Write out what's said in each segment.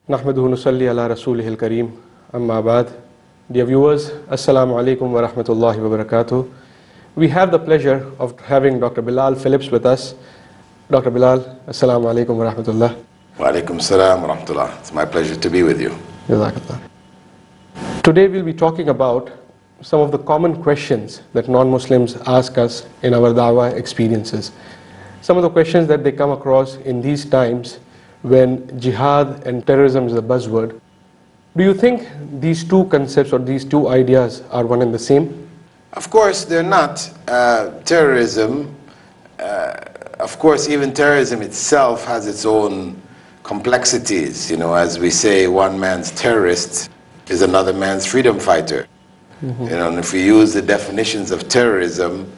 Nahmaduhu nusalli ala rasulihil kareem, amma ba'd. Dear viewers, Assalamu alaikum wa rahmatullahi wa barakatuh. We have the pleasure of having Dr. Bilal Phillips with us. Dr. Bilal, Assalamu alaikum wa rahmatullah. Wa alaikum salam wa rahmatullah. It's my pleasure to be with you. Jazakallah. Today we'll be talking about some of the common questions that non-Muslims ask us in our da'wah experiences. Some of the questions that they come across in these times when jihad and terrorism is a buzzword. Do you think these two concepts or these two ideas are one and the same? Of course, they're not. Terrorism, of course, even terrorism itself has its own complexities. You know, as we say, one man's terrorist is another man's freedom fighter. You know, and if we use the definitions of terrorism,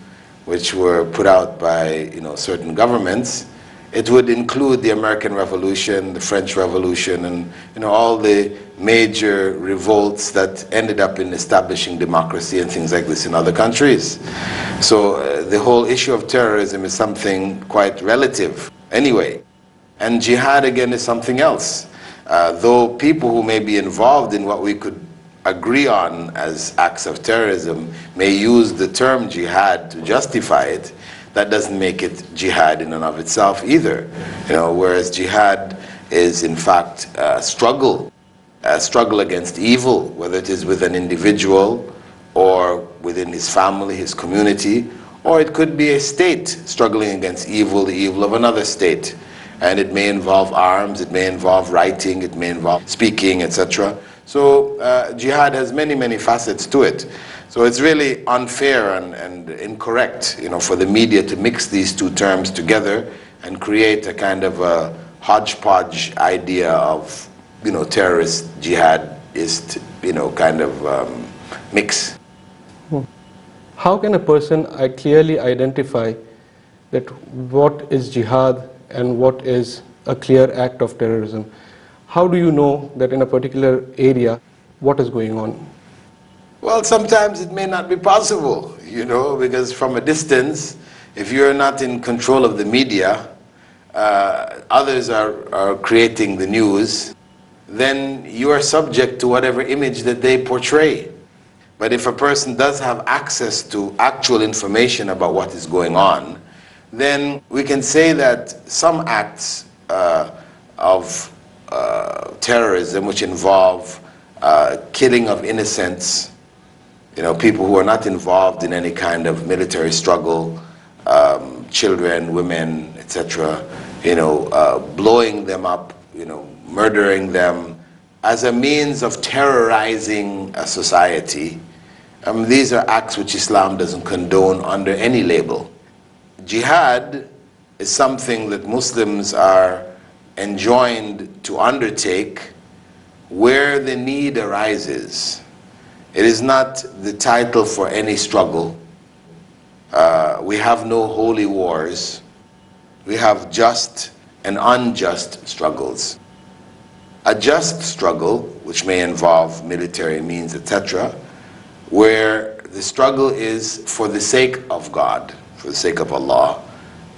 which were put out by certain governments, it would include the American Revolution, the French Revolution, and all the major revolts that ended up in establishing democracy and things like this in other countries. So the whole issue of terrorism is something quite relative anyway. And jihad again is something else. Though people who may be involved in what we could agree on as acts of terrorism may use the term jihad to justify it, that doesn't make it jihad in and of itself either. Whereas jihad is in fact a struggle against evil, whether it is with an individual or within his family, his community, or it could be a state struggling against evil, the evil of another state. And it may involve arms, it may involve writing, it may involve speaking, etc. So jihad has many, many facets to it. So it's really unfair and incorrect, for the media to mix these two terms together and create a kind of a hodgepodge idea of, terrorist, jihadist, kind of mix. How can a person clearly identify that what is jihad and what is a clear act of terrorism? How do you know that in a particular area what is going on? Well, sometimes it may not be possible, because from a distance, if you're not in control of the media, others are creating the news, then you are subject to whatever image that they portray. But if a person does have access to actual information about what is going on, then we can say that some acts of terrorism, which involve killing of innocents, people who are not involved in any kind of military struggle, children, women, etc., blowing them up, murdering them as a means of terrorizing a society. These are acts which Islam doesn't condone under any label. Jihad is something that Muslims are enjoined to undertake where the need arises. It is not the title for any struggle. We have no holy wars. We have just and unjust struggles. A just struggle, which may involve military means, etc., where the struggle is for the sake of God, for the sake of Allah,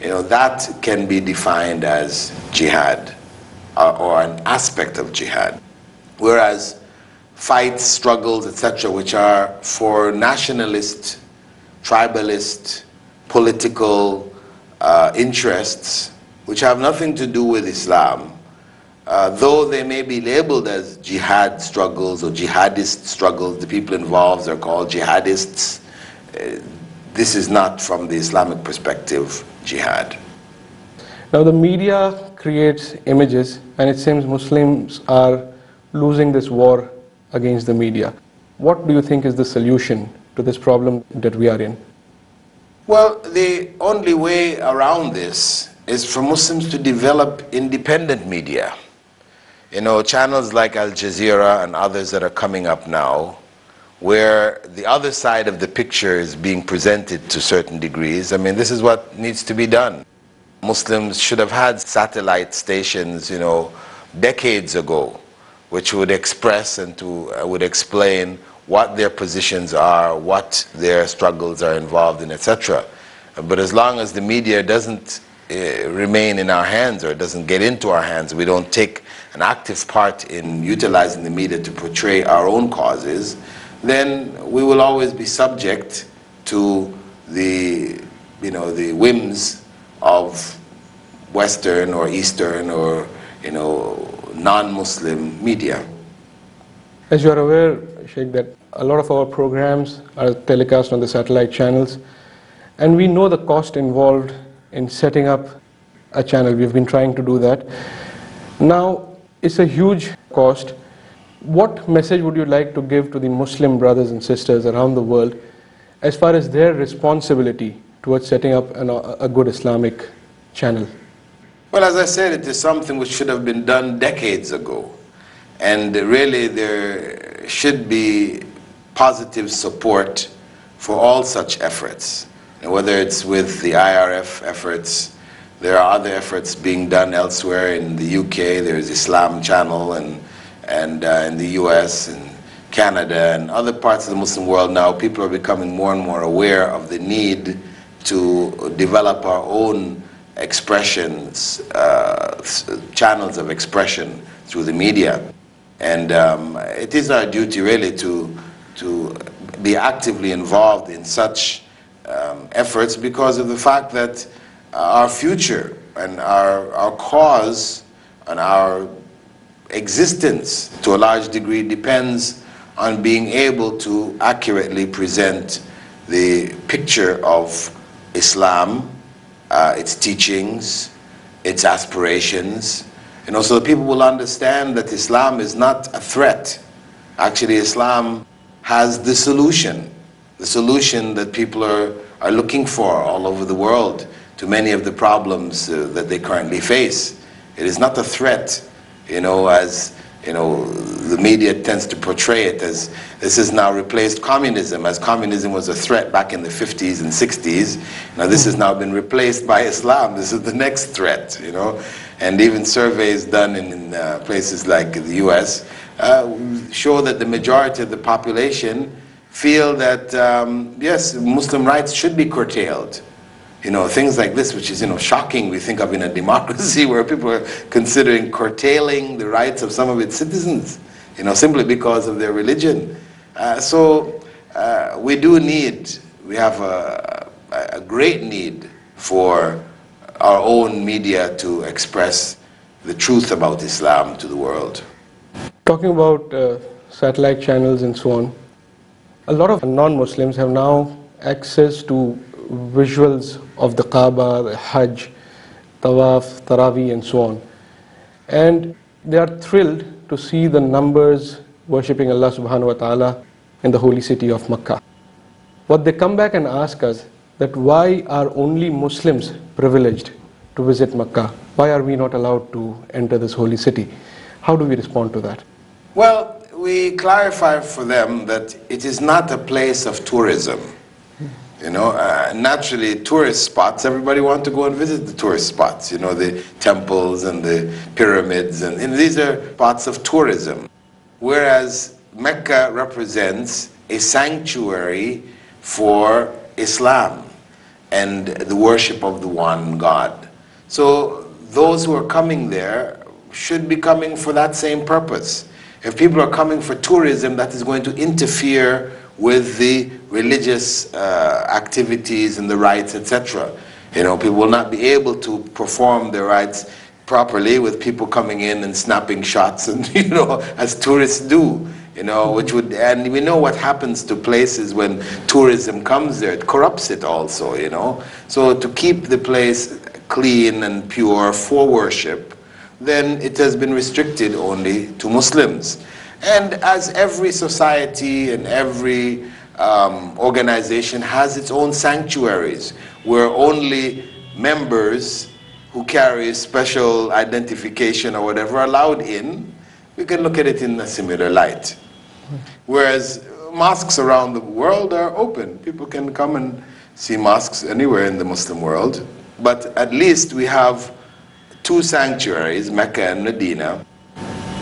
that can be defined as jihad or an aspect of jihad. Whereas fights, struggles, etc., which are for nationalist, tribalist, political interests, which have nothing to do with Islam, though they may be labeled as jihad struggles or jihadist struggles, the people involved are called jihadists. This is not, from the Islamic perspective, jihad. Now the media creates images, and it seems Muslims are losing this war against the media. What do you think is the solution to this problem that we are in? Well, the only way around this is for Muslims to develop independent media. Channels like Al Jazeera and others that are coming up now, where the other side of the picture is being presented to certain degrees. This is what needs to be done. Muslims should have had satellite stations, decades ago, which would express and would explain what their positions are, what their struggles are involved in, etc. But as long as the media doesn't remain in our hands, or it doesn't get into our hands, we don't take an active part in utilizing the media to portray our own causes, then we will always be subject to the whims of Western or Eastern or non-Muslim media. As you are aware, Sheikh, that a lot of our programs are telecast on the satellite channels, and we know the cost involved in setting up a channel. We've been trying to do that. Now, it's a huge cost. What message would you like to give to the Muslim brothers and sisters around the world as far as their responsibility towards setting up a good Islamic channel? Well, as I said, it is something which should have been done decades ago. And really there should be positive support for all such efforts. And whether it's with the IRF efforts, there are other efforts being done elsewhere. In the UK, there's Islam Channel, and in the US and Canada and other parts of the Muslim world now, people are becoming more and more aware of the need to develop our own expressions, channels of expression through the media. And it is our duty really to be actively involved in such efforts, because of the fact that our future and our cause and our existence to a large degree depends on being able to accurately present the picture of Islam, its teachings, its aspirations, and also people will understand that Islam is not a threat. Actually, Islam has the solution that people are looking for all over the world to many of the problems that they currently face. It is not a threat, as the media tends to portray it as this has now replaced communism, as communism was a threat back in the 50s and 60s. Now this has now been replaced by Islam. This is the next threat, And even surveys done in places like the US show that the majority of the population feel that, yes, Muslim rights should be curtailed. Things like this, which is, shocking. We think of in a democracy where people are considering curtailing the rights of some of its citizens, simply because of their religion. So we have a great need for our own media to express the truth about Islam to the world. Talking about satellite channels and so on, a lot of non-Muslims have now access to visuals of the Kaaba, the Hajj, Tawaf, Taraweeh and so on. And they are thrilled to see the numbers worshipping Allah subhanahu wa ta'ala in the holy city of Makkah. What they come back and ask us, that why are only Muslims privileged to visit Makkah? Why are we not allowed to enter this holy city? How do we respond to that? Well, we clarify for them that it is not a place of tourism. Naturally, tourist spots, everybody wants to go and visit the tourist spots, the temples and the pyramids, and these are spots of tourism. Whereas Mecca represents a sanctuary for Islam and the worship of the one God. So those who are coming there should be coming for that same purpose. If people are coming for tourism, that is going to interfere with the religious activities and the rites, etc. People will not be able to perform their rites properly with people coming in and snapping shots, and as tourists do. And we know what happens to places when tourism comes there. It corrupts it also. So to keep the place clean and pure for worship, then it has been restricted only to Muslims. And as every society and every organization has its own sanctuaries, where only members who carry special identification or whatever are allowed in, we can look at it in a similar light. Whereas mosques around the world are open. People can come and see mosques anywhere in the Muslim world. But at least we have two sanctuaries, Mecca and Medina,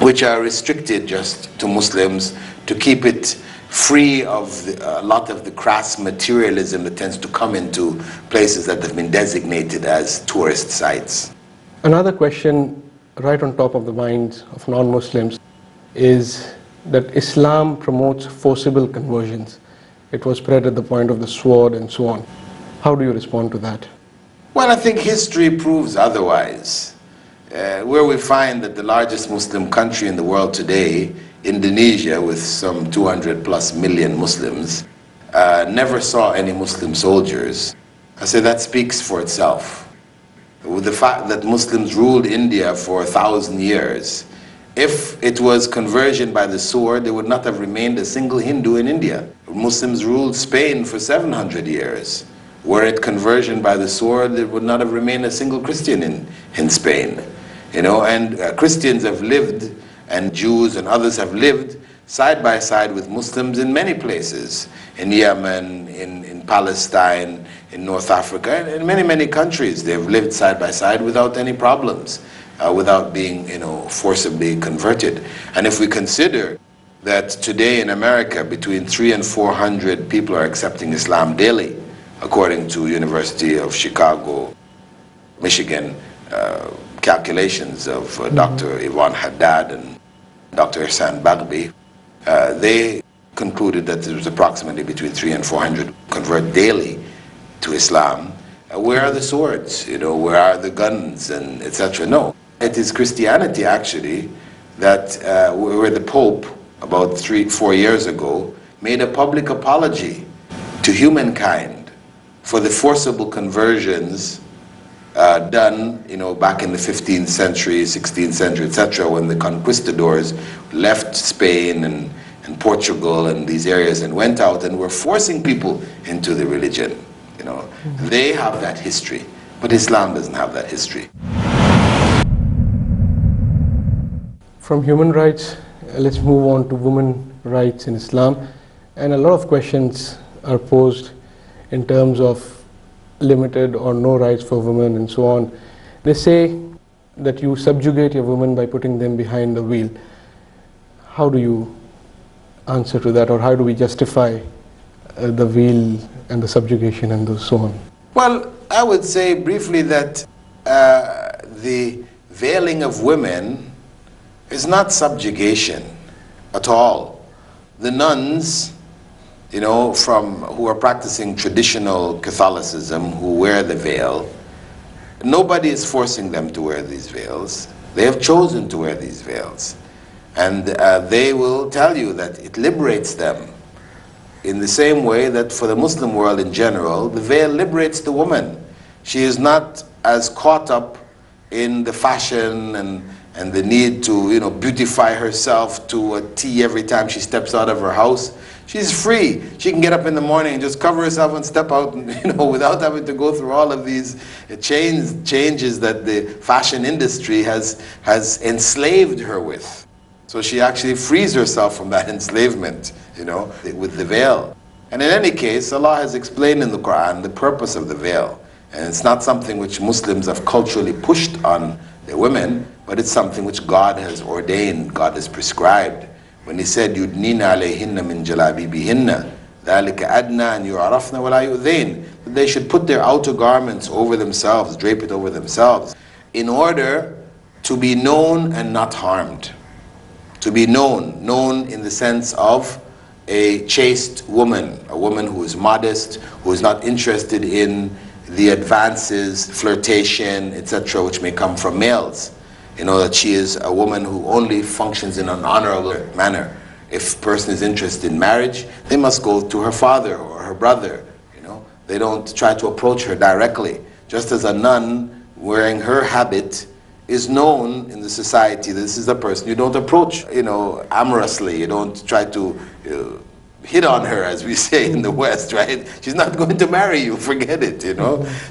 which are restricted just to Muslims, to keep it free of a lot of the crass materialism that tends to come into places that have been designated as tourist sites. Another question right on top of the minds of non-Muslims is that Islam promotes forcible conversions. It was spread at the point of the sword and so on. How do you respond to that? Well, I think history proves otherwise. Where we find that the largest Muslim country in the world today, Indonesia, with some 200 plus million Muslims, never saw any Muslim soldiers. I say that speaks for itself. With the fact that Muslims ruled India for 1,000 years, if it was conversion by the sword, there would not have remained a single Hindu in India. Muslims ruled Spain for 700 years. Were it conversion by the sword, there would not have remained a single Christian in Spain. You know, and Christians have lived, and Jews and others have lived side by side with Muslims in many places, in Yemen, in Palestine, in North Africa, and in many, many countries. They've lived side by side without any problems, without being, forcibly converted. And if we consider that today in America, between 300 and 400 people are accepting Islam daily, according to University of Chicago, Michigan, calculations of Dr. Yvonne Haddad and Dr. Ihsan Bagbi, they concluded that there was approximately between 300 and 400 convert daily to Islam. Where are the swords? Where are the guns and etc.? No, it is Christianity actually that where the Pope about 3-4 years ago made a public apology to humankind for the forcible conversions done, back in the 15th century, 16th century, etc., when the conquistadors left Spain and Portugal and these areas and went out and were forcing people into the religion. They have that history, but Islam doesn't have that history. From human rights, let's move on to women rights in Islam. And a lot of questions are posed in terms of limited or no rights for women and so on. They say that you subjugate your women by putting them behind the wheel. How do you answer to that, or how do we justify the wheel and the subjugation and so on? Well, I would say briefly that the veiling of women is not subjugation at all. The nuns, who are practicing traditional Catholicism, who wear the veil, nobody is forcing them to wear these veils. They have chosen to wear these veils. And they will tell you that it liberates them in the same way that for the Muslim world in general, the veil liberates the woman. She is not as caught up in the fashion and the need to beautify herself to a T every time she steps out of her house. She's free. She can get up in the morning and just cover herself and step out, without having to go through all of these changes that the fashion industry has enslaved her with. So she actually frees herself from that enslavement, with the veil. And in any case, Allah has explained in the Quran the purpose of the veil. And it's not something which Muslims have culturally pushed on the women, but it's something which God has ordained, God has prescribed. When He said, "Yudnina alayhinna min jalabibihinna, dhalika adna an yu'arafna wa la yu'dhain," that they should put their outer garments over themselves, drape it over themselves, in order to be known and not harmed. To be known in the sense of a chaste woman, a woman who is modest, who is not interested in the advances, flirtation, etc., which may come from males. That she is a woman who only functions in an honorable manner. If a person is interested in marriage, they must go to her father or her brother. They don't try to approach her directly. Just as a nun wearing her habit is known in the society, this is a person you don't approach, amorously. You don't try to hit on her, as we say in the West, right? She's not going to marry you, forget it,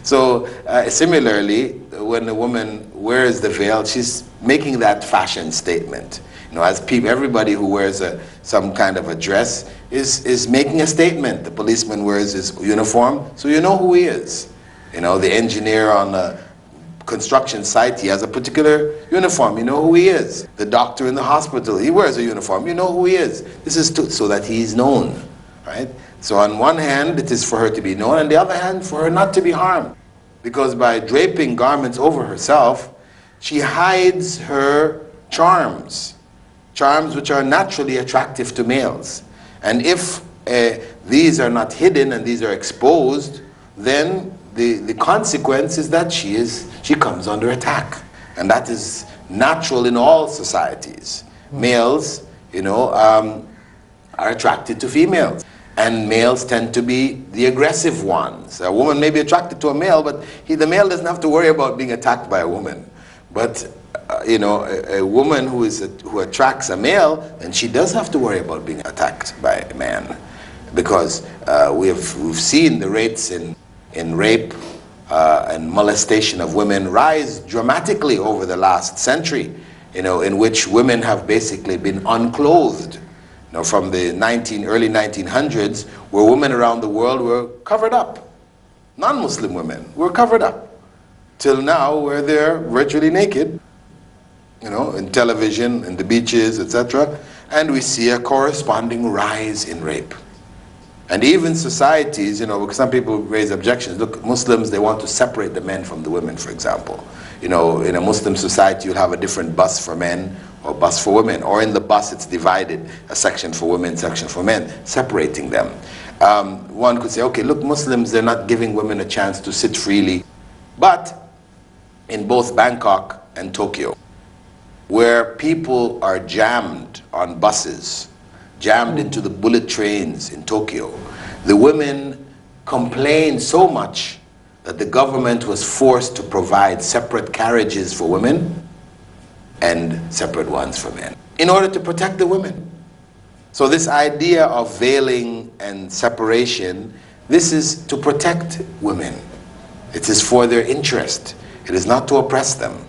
So similarly, when a woman wears the veil, she's making that fashion statement. As everybody who wears some kind of a dress is making a statement. The policeman wears his uniform, so you know who he is. The engineer on a construction site, he has a particular uniform. You know who he is. The doctor in the hospital, he wears a uniform. You know who he is. This is so that he is known, right? So on one hand, it is for her to be known, and the other hand, for her not to be harmed. Because by draping garments over herself, she hides her charms, charms which are naturally attractive to males. And if these are not hidden and these are exposed, then the consequence is that she comes under attack. And that is natural in all societies. Males, are attracted to females. And males tend to be the aggressive ones. A woman may be attracted to a male, but the male doesn't have to worry about being attacked by a woman. But a woman who attracts a male, then she does have to worry about being attacked by a man, because we've seen the rates in rape and molestation of women rise dramatically over the last century. In which women have basically been unclothed. From the early 1900s, where women around the world were covered up. Non-Muslim women were covered up. Till now, where they're virtually naked, in television, in the beaches, etc. And we see a corresponding rise in rape. And even societies, because some people raise objections. Look, Muslims, they want to separate the men from the women, for example. In a Muslim society, you'll have a different bus for men or bus for women. Or in the bus, it's divided, a section for women, section for men, separating them. One could say, okay, look, Muslims, they're not giving women a chance to sit freely. But in both Bangkok and Tokyo, where people are jammed on buses, jammed into the bullet trains in Tokyo, the women complained so much that the government was forced to provide separate carriages for women and separate ones for men, in order to protect the women. So this idea of veiling and separation, this is to protect women. It is for their interest. It is not to oppress them.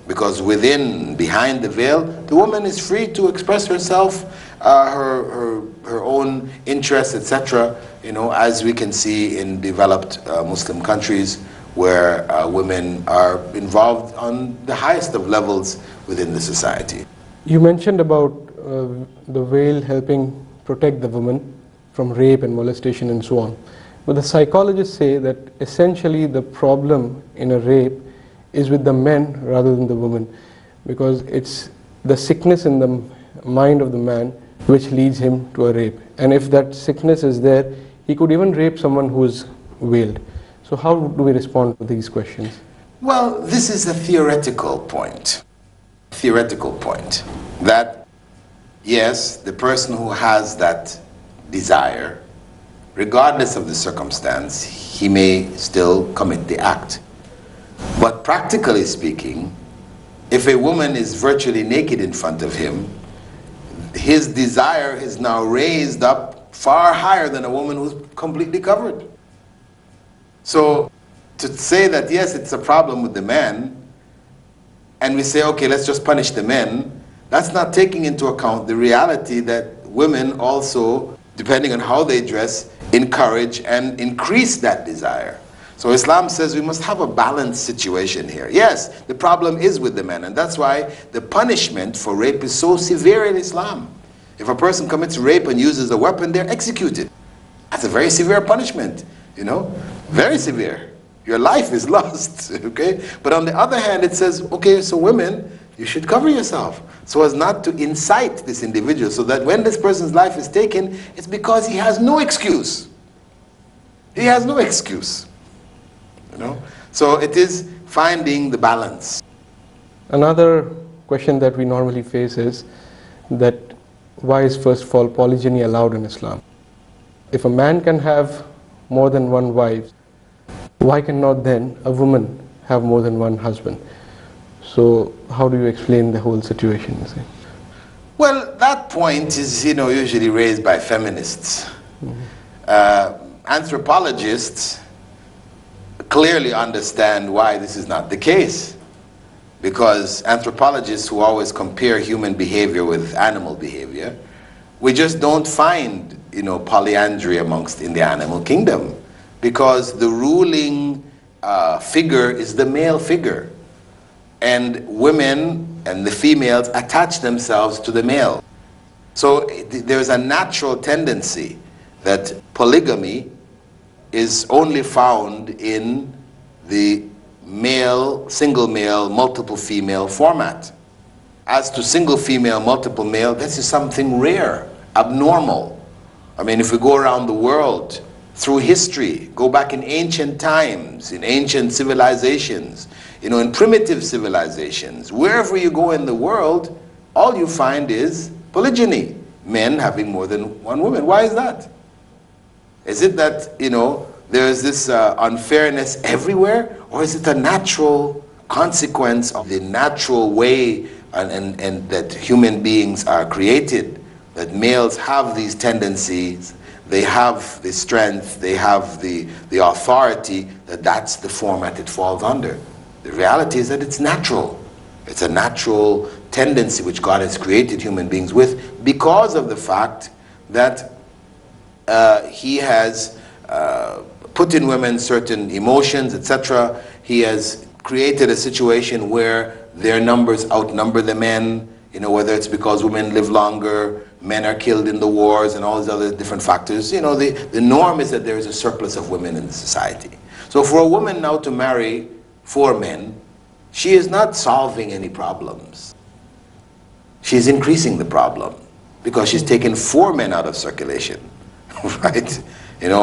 Because behind the veil, the woman is free to express herself, her own interests, etc. As we can see in developed Muslim countries, where women are involved on the highest of levels within the society. You mentioned about the veil helping protect the woman from rape and molestation and so on. But the psychologists say that essentially the problem in a rape is with the men rather than the woman, because it's the sickness in the mind of the man which leads him to a rape. And if that sickness is there, he could even rape someone who is veiled. So how do we respond to these questions? Well, this is a theoretical point. That yes, the person who has that desire, regardless of the circumstance, he may still commit the act. But practically speaking, if a woman is virtually naked in front of him, his desire is now raised up far higher than a woman who's completely covered. So to say that yes, it's a problem with the man, and we say, okay, let's just punish the men, that's not taking into account the reality that women also, depending on how they dress, encourage and increase that desire. So Islam says we must have a balanced situation here. Yes, the problem is with the men, and that's why the punishment for rape is so severe in Islam. If a person commits rape and uses a weapon, they're executed. That's a very severe punishment, very severe. Your life is lost, okay? But on the other hand, it says, okay, so women, you should cover yourself so as not to incite this individual, so that when this person's life is taken, it's because he has no excuse. He has no excuse. So it is finding the balance. Another question that we normally face is that why is, first of all, polygyny allowed in Islam? If a man can have more than one wife, why cannot then a woman have more than one husband? So how do you explain the whole situation? Well, that point is usually raised by feminists. Anthropologists clearly understand why this is not the case, because anthropologists who always compare human behavior with animal behavior, we just don't find polyandry in the animal kingdom, because the ruling figure is the male figure. and women and the females attach themselves to the male. So there's a natural tendency that polygamy is only found in the male, single male, multiple female format. As to single female, multiple male, this is something rare, abnormal. I mean, if we go around the world, through history, go back in ancient times, in ancient civilizations, in primitive civilizations, wherever you go in the world, all you find is polygyny, men having more than one woman. Why is that? Is it that, there is this unfairness everywhere, or is it a natural consequence of the natural way and that human beings are created, that males have these tendencies, they have the strength, they have the authority, that's the format it falls under? The reality is that it's natural. It's a natural tendency which God has created human beings with because of the fact that He has put in women certain emotions, etc. He has created a situation where their numbers outnumber the men, whether it's because women live longer, men are killed in the wars, and all these other different factors. The norm is that there is a surplus of women in the society. So for a woman now to marry 4 men, she is not solving any problems. She's increasing the problem because she's taken 4 men out of circulation, right?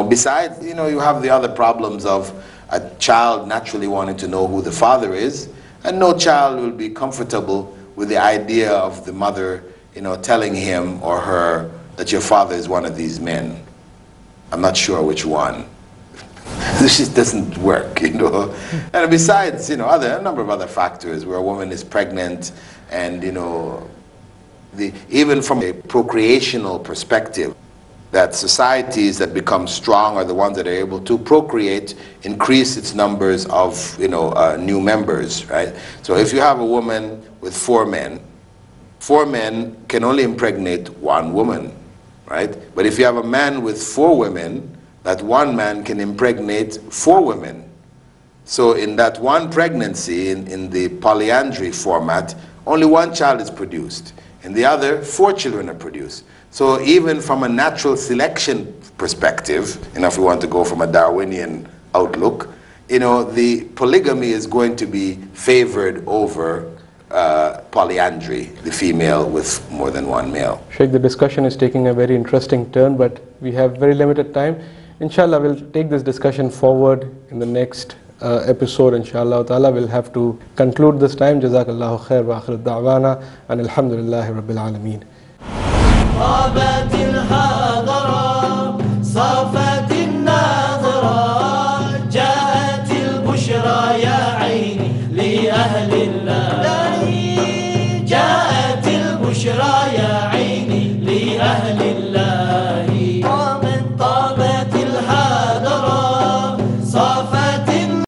Besides, you have the other problems of a child naturally wanting to know who the father is, and no child will be comfortable with the idea of the mother, telling him or her that your father is one of these men. I'm not sure which one. This just doesn't work, And besides, a number of other factors where a woman is pregnant and, even from a procreational perspective, that societies that become strong are the ones that are able to procreate, increase its numbers of new members, right? So if you have a woman with 4 men, 4 men can only impregnate 1 woman, right? But if you have a man with 4 women, that 1 man can impregnate 4 women. So in that one pregnancy, in the polyandry format, only 1 child is produced. In the other, 4 children are produced. So even from a natural selection perspective, if we want to go from a Darwinian outlook, the polygamy is going to be favored over polyandry, the female with more than 1 male. Sheikh, the discussion is taking a very interesting turn, but we have very limited time. Inshallah, we'll take this discussion forward in the next episode. Inshallah ta'ala, we'll have to conclude this time. Jazakallahu khair wa akhir da'wana and alhamdulillahi rabbil alameen.